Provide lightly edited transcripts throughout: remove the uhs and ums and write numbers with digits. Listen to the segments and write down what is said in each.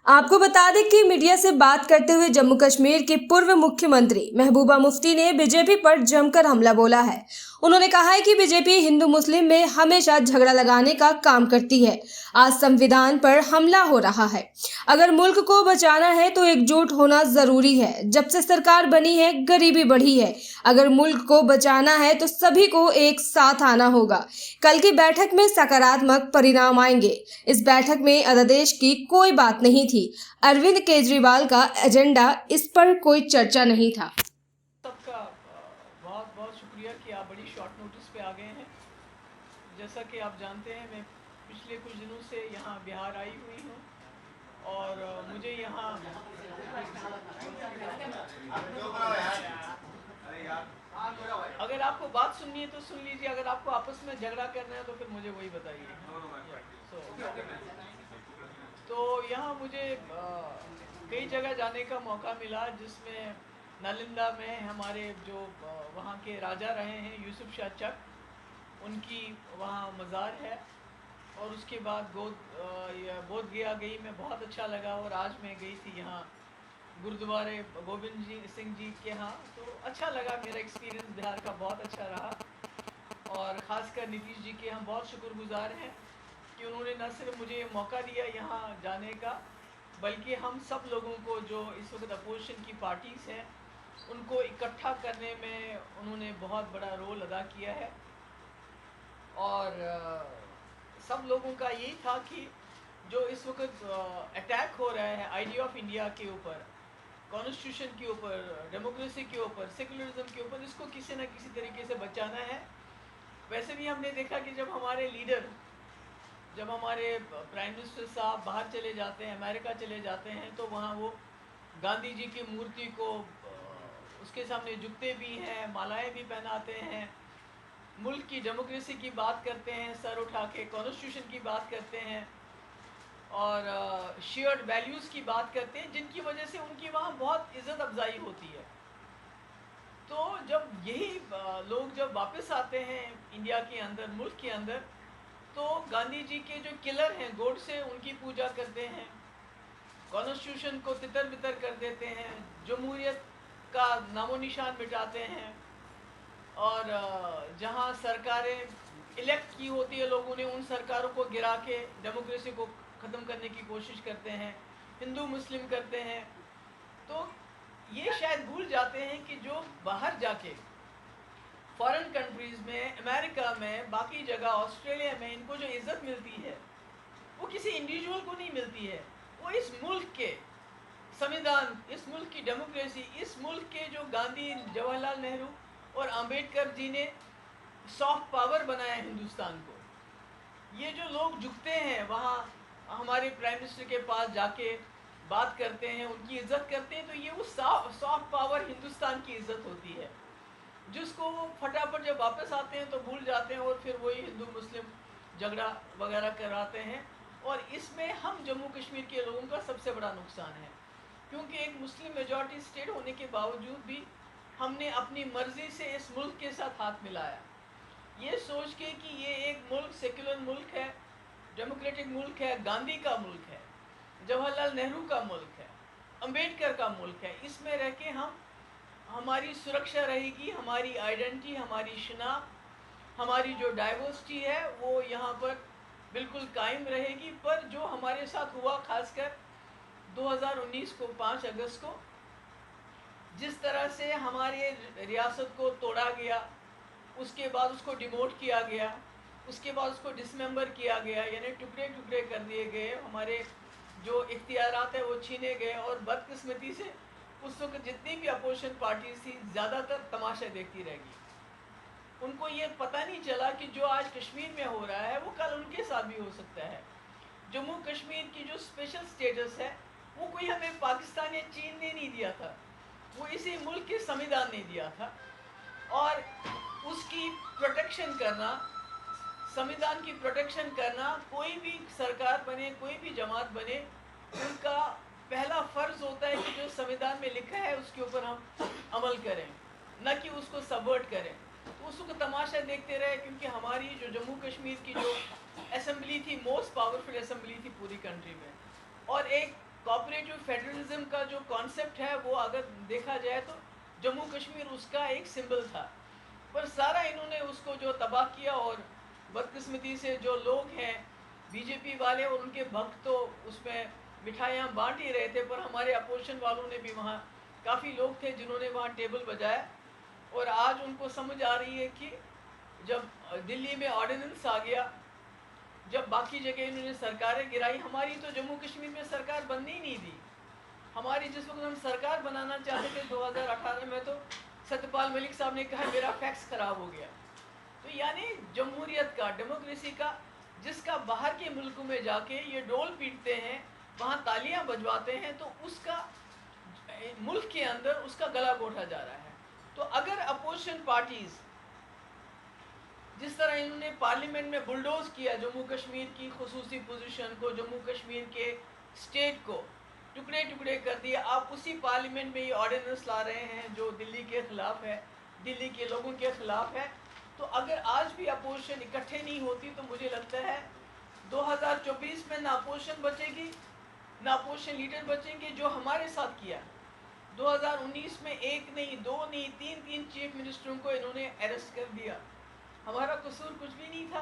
आपको बता दें कि मीडिया से बात करते हुए जम्मू कश्मीर के पूर्व मुख्यमंत्री महबूबा मुफ्ती ने बीजेपी पर जमकर हमला बोला है। उन्होंने कहा है कि बीजेपी हिंदू मुस्लिम में हमेशा झगड़ा लगाने का काम करती है। आज संविधान पर हमला हो रहा है। अगर मुल्क को बचाना है तो एकजुट होना जरूरी है। जब से सरकार बनी है गरीबी बढ़ी है। अगर मुल्क को बचाना है तो सभी को एक साथ आना होगा। कल की बैठक में सकारात्मक परिणाम आएंगे। इस बैठक में अध्यादेश की कोई बात नहीं थी। अरविंद केजरीवाल का एजेंडा, इस पर कोई चर्चा नहीं था। सबका बहुत बहुत शुक्रिया कि आप बड़ी शॉर्ट नोटिस पे आ गए हैं। जैसा कि आप जानते हैं, मैं पिछले कुछ दिनों से यहाँ बिहार आई हुई हूँ और मुझे यहाँ अगर आपको बात सुननी है तो सुन लीजिए, अगर आपको आपस में झगड़ा करना है तो फिर मुझे वही बताइए। तो यहाँ मुझे कई जगह जाने का मौका मिला, जिसमें नालंदा में हमारे जो वहाँ के राजा रहे हैं यूसुफ शाह चक, उनकी वहाँ मज़ार है। और उसके बाद बोध गया गई, मैं बहुत अच्छा लगा। और आज मैं गई थी यहाँ गुरुद्वारे गोविंद सिंह जी के यहाँ, तो अच्छा लगा। मेरा एक्सपीरियंस बिहार का बहुत अच्छा रहा और ख़ासकर नीतीश जी के हम बहुत शुक्रगुजार हैं कि उन्होंने न सिर्फ मुझे ये मौका दिया यहाँ जाने का, बल्कि हम सब लोगों को जो इस वक्त अपोजिशन की पार्टीज़ हैं उनको इकट्ठा करने में उन्होंने बहुत बड़ा रोल अदा किया है। और सब लोगों का यही था कि जो इस वक्त अटैक हो रहा है आइडिया ऑफ इंडिया के ऊपर, कॉन्स्टिट्यूशन के ऊपर, डेमोक्रेसी के ऊपर, सेकुलरिज्म के ऊपर, इसको किसी न किसी तरीके से बचाना है। वैसे भी हमने देखा कि जब हमारे लीडर, जब हमारे प्राइम मिनिस्टर साहब बाहर चले जाते हैं, अमेरिका चले जाते हैं, तो वहाँ वो गांधी जी की मूर्ति को उसके सामने झुकते भी हैं, मालाएं भी पहनाते हैं, मुल्क की डेमोक्रेसी की बात करते हैं, सर उठा के कॉन्स्टिट्यूशन की बात करते हैं और शेयर्ड वैल्यूज़ की बात करते हैं, जिनकी वजह से उनकी वहाँ बहुत इज़्ज़त अफजाई होती है। तो जब यही लोग जब वापस आते हैं इंडिया के अंदर, मुल्क के अंदर, तो गांधी जी के जो किलर हैं गोडसे, उनकी पूजा करते हैं, कॉन्स्टिट्यूशन को तितर बितर कर देते हैं, जमहूरियत का नामो निशान मिटाते हैं। और जहां सरकारें इलेक्ट की होती है लोगों ने, उन सरकारों को गिरा के डेमोक्रेसी को ख़त्म करने की कोशिश करते हैं, हिंदू मुस्लिम करते हैं। तो ये शायद भूल जाते हैं कि जो बाहर जाके फॉरेन कंट्रीज़ में, अमेरिका में, बाकी जगह, ऑस्ट्रेलिया में इनको जो इज़्ज़त मिलती है वो किसी इंडिविजुअल को नहीं मिलती है। वो इस मुल्क के संविधान, इस मुल्क की डेमोक्रेसी, इस मुल्क के जो गांधी, जवाहरलाल नेहरू और अंबेडकर जी ने सॉफ्ट पावर बनाया हिंदुस्तान को। ये जो लोग झुकते हैं वहाँ हमारे प्राइम मिनिस्टर के पास जाके बात करते हैं, उनकी इज़्ज़त करते हैं, तो ये वो सॉफ्ट पावर हिंदुस्तान की इज़्ज़त होती है, जिसको वो फटाफट जब वापस आते हैं तो भूल जाते हैं और फिर वही हिंदू मुस्लिम झगड़ा वगैरह कराते हैं। और इसमें हम जम्मू कश्मीर के लोगों का सबसे बड़ा नुकसान है, क्योंकि एक मुस्लिम मेजॉरिटी स्टेट होने के बावजूद भी हमने अपनी मर्ज़ी से इस मुल्क के साथ हाथ मिलाया, ये सोच के कि ये एक मुल्क सेक्युलर मुल्क है, डेमोक्रेटिक मुल्क है, गांधी का मुल्क है, जवाहरलाल नेहरू का मुल्क है, अंबेडकर का मुल्क है। इसमें रह के हमारी सुरक्षा रहेगी, हमारी आइडेंटिटी, हमारी शनाख्त, हमारी जो डाइवर्सिटी है वो यहाँ पर बिल्कुल कायम रहेगी। पर जो हमारे साथ हुआ, खासकर 2019 को 5 अगस्त को, जिस तरह से हमारे रियासत को तोड़ा गया, उसके बाद उसको डिमोट किया गया, उसके बाद उसको डिसमेंबर किया गया, यानी टुकड़े टुकड़े कर दिए गए, हमारे जो इख्तियारात है वो छीने गए। और बदकिस्मती से उस वक्त जितनी भी अपोजिशन पार्टीज थी ज़्यादातर तमाशा देखती रह गई। उनको ये पता नहीं चला कि जो आज कश्मीर में हो रहा है वो कल उनके साथ भी हो सकता है। जम्मू कश्मीर की जो स्पेशल स्टेटस है वो कोई हमें पाकिस्तान या चीन ने नहीं दिया था, वो इसी मुल्क के संविधान ने दिया था। और उसकी प्रोटेक्शन करना, संविधान की प्रोटेक्शन करना, कोई भी सरकार बने, कोई भी जमात बने, उनका पहला फ़र्ज़ होता है कि जो संविधान में लिखा है उसके ऊपर हम अमल करें, न कि उसको सबवर्ट करें। तो उसको तमाशा देखते रहे, क्योंकि हमारी जो जम्मू कश्मीर की जो असेंबली थी, मोस्ट पावरफुल असेंबली थी पूरी कंट्री में, और एक कोऑपरेटिव फेडरलिज्म का जो कॉन्सेप्ट है वो अगर देखा जाए तो जम्मू कश्मीर उसका एक सिंबल था, पर सारा इन्होंने उसको जो तबाह किया। और बदकिस्मती से जो लोग हैं बीजेपी वाले और उनके भक्त तो उसमें मिठाइयाँ बांट ही रहे थे, पर हमारे अपोजिशन वालों ने भी वहाँ काफ़ी लोग थे जिन्होंने वहाँ टेबल बजाया। और आज उनको समझ आ रही है कि जब दिल्ली में ऑर्डिनेंस आ गया, जब बाकी जगह इन्होंने सरकारें गिराई, हमारी तो जम्मू कश्मीर में सरकार बननी ही नहीं थी। हमारी जिस वक्त हम सरकार बनाना चाहते थे 2018 में, तो सत्यपाल मलिक साहब ने कहा मेरा फैक्स खराब हो गया। तो यानी जमहूरियत का, डेमोक्रेसी का, जिसका बाहर के मुल्कों में जाके ये डोल पीटते हैं, वहाँ तालियां बजवाते हैं, तो उसका मुल्क के अंदर उसका गला घोटा जा रहा है। तो अगर अपोजिशन पार्टीज़ जिस तरह इन्होंने पार्लियामेंट में बुलडोज किया जम्मू कश्मीर की खुसूसी पोजीशन को, जम्मू कश्मीर के स्टेट को टुकड़े टुकड़े कर दिया, आप उसी पार्लियामेंट में ये ऑर्डिनेंस ला रहे हैं जो दिल्ली के ख़िलाफ़ है, दिल्ली के लोगों के ख़िलाफ़ है। तो अगर आज भी अपोजिशन इकट्ठे नहीं होती तो मुझे लगता है 2024 में ना अपोजिशन बचेगी, ना अपोजिशन लीडर बचेंगे। जो हमारे साथ किया 2019 में एक नहीं, दो नहीं, तीन चीफ मिनिस्टरों को इन्होंने अरेस्ट कर दिया। हमारा कसूर कुछ भी नहीं था।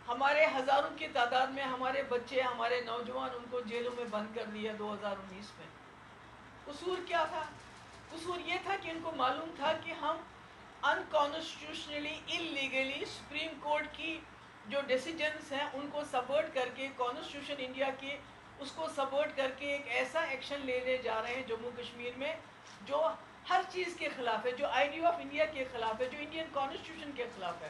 हमारे हज़ारों की तादाद में हमारे बच्चे, हमारे नौजवान, उनको जेलों में बंद कर दिया 2019 में। कसूर क्या था? कसूर ये था कि इनको मालूम था कि हम अनकॉन्स्टिट्यूशनली, इलीगली सुप्रीम कोर्ट की जो डिसीजंस हैं उनको सबवर्ट करके, कॉन्स्टिट्यूशन इंडिया के उसको सबवर्ट करके एक ऐसा एक्शन लेने जा रहे हैं जम्मू कश्मीर में जो हर चीज़ के ख़िलाफ़ है, जो आइडिया ऑफ इंडिया के ख़िलाफ़ है, जो इंडियन कॉन्स्टिट्यूशन के ख़िलाफ़ है।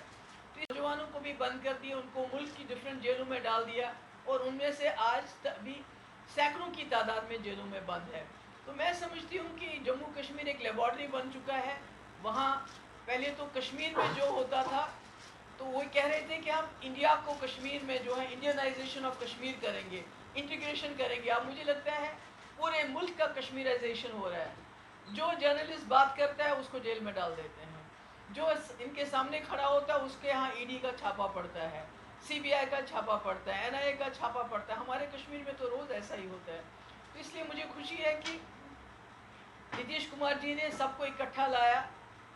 तो नौजवानों को भी बंद कर दिया, उनको मुल्क की डिफरेंट जेलों में डाल दिया, और उनमें से आज भी सैकड़ों की तादाद में जेलों में बंद है। तो मैं समझती हूँ कि जम्मू कश्मीर एक लेबॉर्ट्री बन चुका है। वहाँ पहले तो कश्मीर में जो होता था तो वो कह रहे थे कि हम इंडिया को कश्मीर में जो है इंडियनाइजेशन ऑफ कश्मीर करेंगे, इंटीग्रेशन करेंगे। अब मुझे लगता है पूरे मुल्क का कश्मीराइजेशन हो रहा है। जो जर्नलिस्ट बात करता है उसको जेल में डाल देते हैं, जो इनके सामने खड़ा होता है उसके यहाँ ईडी का छापा पड़ता है, सीबीआई का छापा पड़ता है, एनआईए का छापा पड़ता है। हमारे कश्मीर में तो रोज़ ऐसा ही होता है। तो इसलिए मुझे खुशी है कि नीतीश कुमार जी ने सबको इकट्ठा लाया,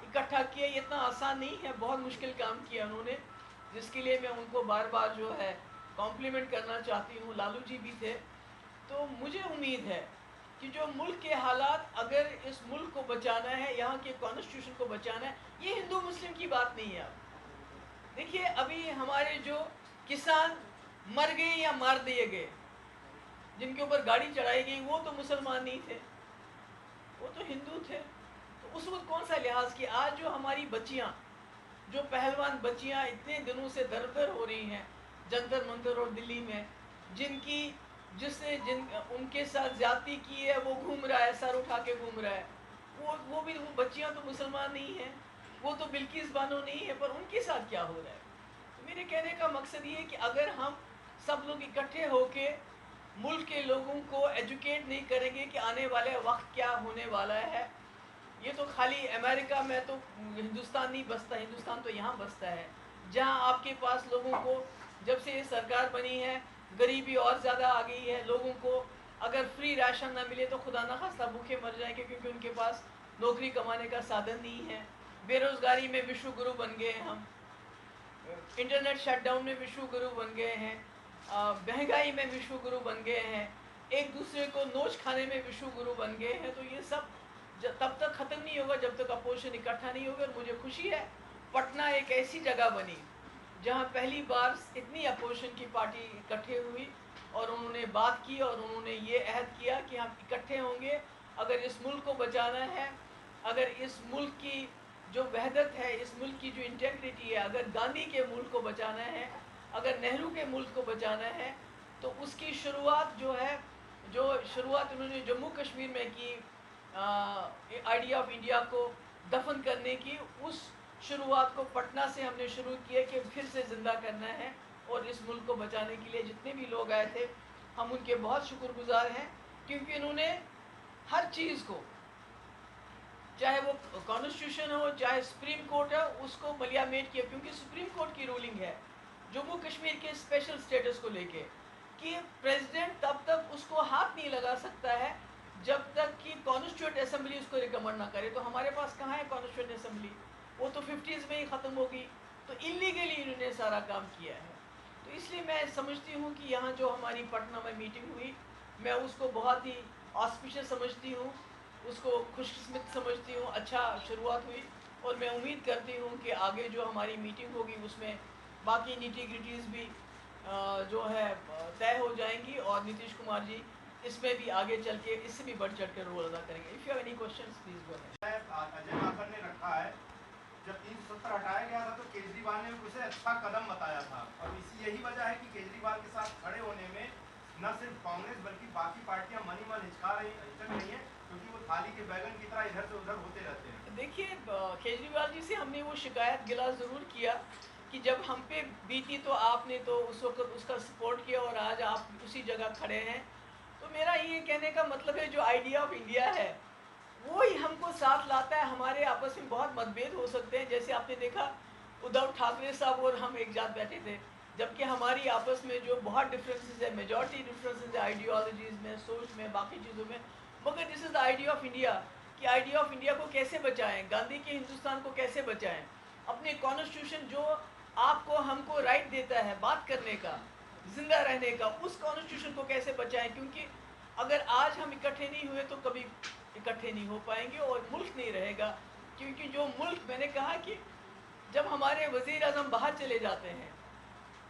इकट्ठा किया। ये इतना आसान नहीं है, बहुत मुश्किल काम किया उन्होंने, जिसके लिए मैं उनको बार बार जो है कॉम्प्लीमेंट करना चाहती हूँ। लालू जी भी थे। तो मुझे उम्मीद है कि जो मुल्क के हालात, अगर इस मुल्क को बचाना है, यहाँ के कॉन्स्टिट्यूशन को बचाना है, ये हिंदू मुस्लिम की बात नहीं है। आप देखिए अभी हमारे जो किसान मर गए या मार दिए गए, जिनके ऊपर गाड़ी चढ़ाई गई, वो तो मुसलमान नहीं थे, वो तो हिंदू थे। तो उस वक्त कौन सा लिहाज किया? आज जो हमारी बच्चियाँ, जो पहलवान बच्चियाँ इतने दिनों से दर दर हो रही हैं जंतर मंतर और दिल्ली में, जिसने उनके साथ ज्यादती की है, वो घूम रहा है, सर उठा के घूम रहा है, वो बच्चियां तो मुसलमान नहीं हैं, वो तो बिल्किस बानो नहीं है, पर उनके साथ क्या हो रहा है? तो मेरे कहने का मकसद ये है कि अगर हम सब लोग इकट्ठे होके मुल्क के लोगों को एजुकेट नहीं करेंगे कि आने वाले वक्त क्या होने वाला है, ये तो खाली अमेरिका में तो हिंदुस्तान नहीं बसता, हिंदुस्तान तो यहाँ बसता है, जहाँ आपके पास लोगों को, जब से ये सरकार बनी है, गरीबी और ज़्यादा आ गई है। लोगों को अगर फ्री राशन ना मिले तो खुदा ना खास्ता भूखे मर जाएंगे, क्योंकि उनके पास नौकरी कमाने का साधन नहीं है। बेरोज़गारी में विश्व गुरु बन गए हम, इंटरनेट शटडाउन में विश्व गुरु बन गए हैं, महंगाई में विश्व गुरु बन गए हैं, एक दूसरे को नोच खाने में विश्व गुरु बन गए हैं। तो ये सब तब तक ख़त्म नहीं होगा जब तक अपोजिशन इकट्ठा नहीं होगा। और मुझे खुशी है पटना एक ऐसी जगह बनी जहाँ पहली बार इतनी अपोजिशन की पार्टी इकट्ठे हुई और उन्होंने बात की और उन्होंने ये अहद किया कि हम इकट्ठे होंगे। अगर इस मुल्क को बचाना है, अगर इस मुल्क की जो वहदत है, इस मुल्क की जो इंटेग्रिटी है, अगर गांधी के मुल्क को बचाना है, अगर नेहरू के मुल्क को बचाना है, तो उसकी शुरुआत जो है, जो शुरुआत उन्होंने जम्मू कश्मीर में की, आइडिया ऑफ इंडिया को दफन करने की, उस शुरुआत को पटना से हमने शुरू किया कि फिर से ज़िंदा करना है। और इस मुल्क को बचाने के लिए जितने भी लोग आए थे, हम उनके बहुत शुक्रगुजार हैं, क्योंकि इन्होंने हर चीज़ को, चाहे वो कॉन्स्टिट्यूशन हो, चाहे सुप्रीम कोर्ट है, उसको मलियामेट किया। क्योंकि सुप्रीम कोर्ट की रूलिंग है जम्मू कश्मीर के स्पेशल स्टेटस को लेके, کہ پریزیڈنٹ تب تک اس کو ہاتھ نہیں لگا سکتا ہے جب تک کہ کانسٹیٹیوٹ اسمبلی اس کو ریکمنڈ نہ کرے. تو ہمارے پاس کہاں ہے کانسٹیٹیوٹ اسمبلی؟ وہ تو 50s میں ہی ختم ہو گئی. تو انلیگلی انہوں نے سارا کام کیا ہے. تو اس لیے میں سمجھتی ہوں کہ یہاں جو ہماری پٹنہ میں میٹنگ ہوئی میں اس کو بہت ہی آسپیشس سمجھتی ہوں, اس کو خوش قسمت سمجھتی ہوں. اچھا شروعات ہوئی اور میں امید کرتی ہوں کہ آگے جو ہماری میٹنگ ہوگی اس میں باقی نیٹی گریٹیز بھی جو ہے طے ہو جائیں گی اور نتیش کمار جی اس میں بھی آگے چل کے اس سے بھی بڑھ چڑھ کر رول ادا کریں گے. If you have any questions please go ahead. Ajay Maken نے رکھا ہے جب 370 ہٹایا گیا تھا تو کیجریوال نے اسے اچھا قدم بتایا تھا اور اسی یہی وجہ ہے کہ کیجریوال کے ساتھ کھڑے ہونے میں نہ صرف کانگریس بلکہ باقی پارٹیاں من ہی من ہچکا رہی ہیں کیونکہ وہ تھالی کے بیگن کی طرح ادھر سے ادھر ہوتے رہتے ہیں. دیکھیے کیجریوال جی سے ہم نے وہ شکایت گلا ضرور کیا کہ جب ہم پہ بیتی تو آپ نے تو اس وقت اس کا سپورٹ کیا اور آج آپ اسی جگہ کھڑے ہیں. تو میرا یہ کہنے کا مطلب ہے جو آئیڈیا آف انڈیا ہے وہی ہم کو ساتھ لاتا ہے. ہمارے آپس میں بہت متبھید ہو سکتے ہیں, جیسے آپ نے دیکھا ادھو ٹھاکرے صاحب اور ہم ایک ساتھ بیٹھے تھے, جبکہ ہماری آپس میں جو بہت ڈفرینسز ہے, میجورٹی ڈفرینسز ہے آئیڈیالوجیز میں, سوچ میں, باقی چیزوں میں. مگر دس از دا آئیڈیا آف انڈیا کہ آئیڈیا آف انڈیا کو کیسے بچائیں, گاندھی کے ہندوستان کو کیسے بچائیں, اپنے کانسٹیٹیوشن جو آپ کو ہم کو رائٹ دیتا ہے بات کرنے کا, زندہ رہنے کا, اس کانسٹیٹیوشن کو کیسے بچائیں. کیونکہ اگر آج ہم اکٹھے نہیں ہوئے تو کبھی اکٹھے نہیں ہو پائیں گے اور ملک نہیں رہے گا. کیونکہ جو ملک, میں نے کہا کہ جب ہمارے وزیر اعظم باہر چلے جاتے ہیں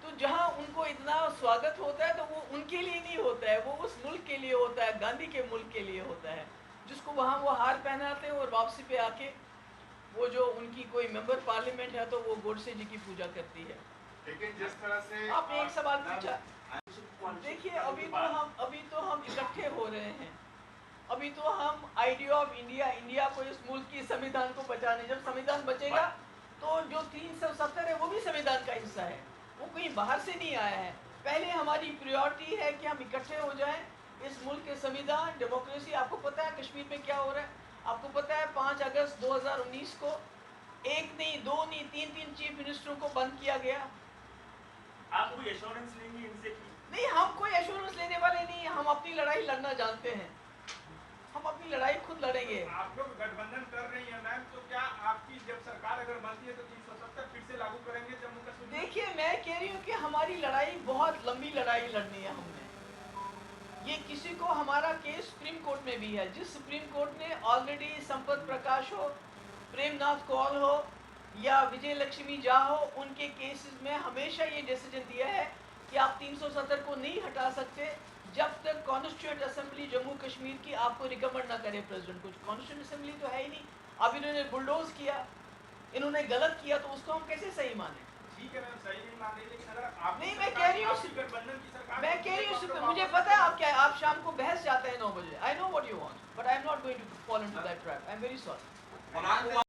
تو جہاں ان کو اتنا سواگت ہوتا ہے تو وہ ان کے لیے نہیں ہوتا ہے, وہ اس ملک کے لیے ہوتا ہے, گاندھی کے ملک کے لیے ہوتا ہے, جس کو وہاں وہ ہار پہناتے ہیں اور واپسی پہ آ کے وہ جو ان کی کوئی ممبر پارلیمنٹ ہے تو وہ گوڈسے جی کی پوجا کرتی ہے. لیکن جس طرح سے آپ نے ایک سوال پوچھا, دیکھیے ابھی تو ہم اکٹھے ہو رہے ہیں, ابھی تو ہم آئیڈیا آف انڈیا کو اس ملک کی سمویدھان کو بچانے, جب سمویدھان بچے گا تو جو 370 ہے وہ بھی سمویدھان کا حصہ ہے, وہ کہیں باہر سے نہیں آیا ہے. پہلے ہماری پریورٹی ہے کہ ہم اکٹھے ہو جائیں, اس ملک کے سمویدھان, ڈیموکریسی. آپ کو پتہ ہے کشمیر میں کیا ہو رہا ہے, آپ کو پتہ ہے 5 اگست 2019 کو ایک نہیں, 2 نہیں, 3 چیف منسٹروں کو بند کیا گیا. آپ کوئی ایشورنس لیں گے ان سے؟ نہیں, ہم کوئی ایشورنس لینے والے نہیں ہیں, ہم اپنی لڑائی لڑنا جانتے ہیں, ہم اپنی لڑائی خود لڑیں گے. آپ لوگ گٹھ بندھن کر رہی ہیں میم, تو کیا آپ کی جب سرکار اگر بنتی ہے تو 370 پھر سے لاگو کریں گے جموں کشمیر؟ دیکھیے میں کہہ رہی ہوں کہ ہماری لڑائی بہت لمبی لڑائی لڑنی ہے ہم نے. یہ کسی کو, ہمارا کیس سپریم کورٹ میں بھی ہے, جس سپریم کورٹ نے آلریڈی سمپت پرکاش ہو, پریم ناتھ کول ہو یا وجے لکشمی جا ہو, ان کے کیسز میں ہمیشہ یہ ڈیسیجن دیا ہے کہ آپ 370 کو نہیں ہٹا سکتے جب تک کانسٹیٹیوٹ اسمبلی جموں کشمیر کی آپ کو ریکمنڈ نہ کرے پریزیڈنٹ. کچھ کانسٹیٹیوٹ اسمبلی تو ہے ہی نہیں. اب انہوں نے بلڈوز کیا, انہوں نے غلط کیا, تو اس کو ہم کیسے صحیح مانیں؟ ٹھیک ہے میم, صحیح نہیں مان رہی, لیکن اگر آپ نہیں, میں کہہ رہی ہوں, گٹھ بندھن کی سرکار, میں کہہ رہی ہوں, مجھے پتا ہے آپ کیا, آپ شام کو بحث جاتے ہیں 9 بجے. I know what you want, but I'm not going to fall into that trap. I'm very sorry.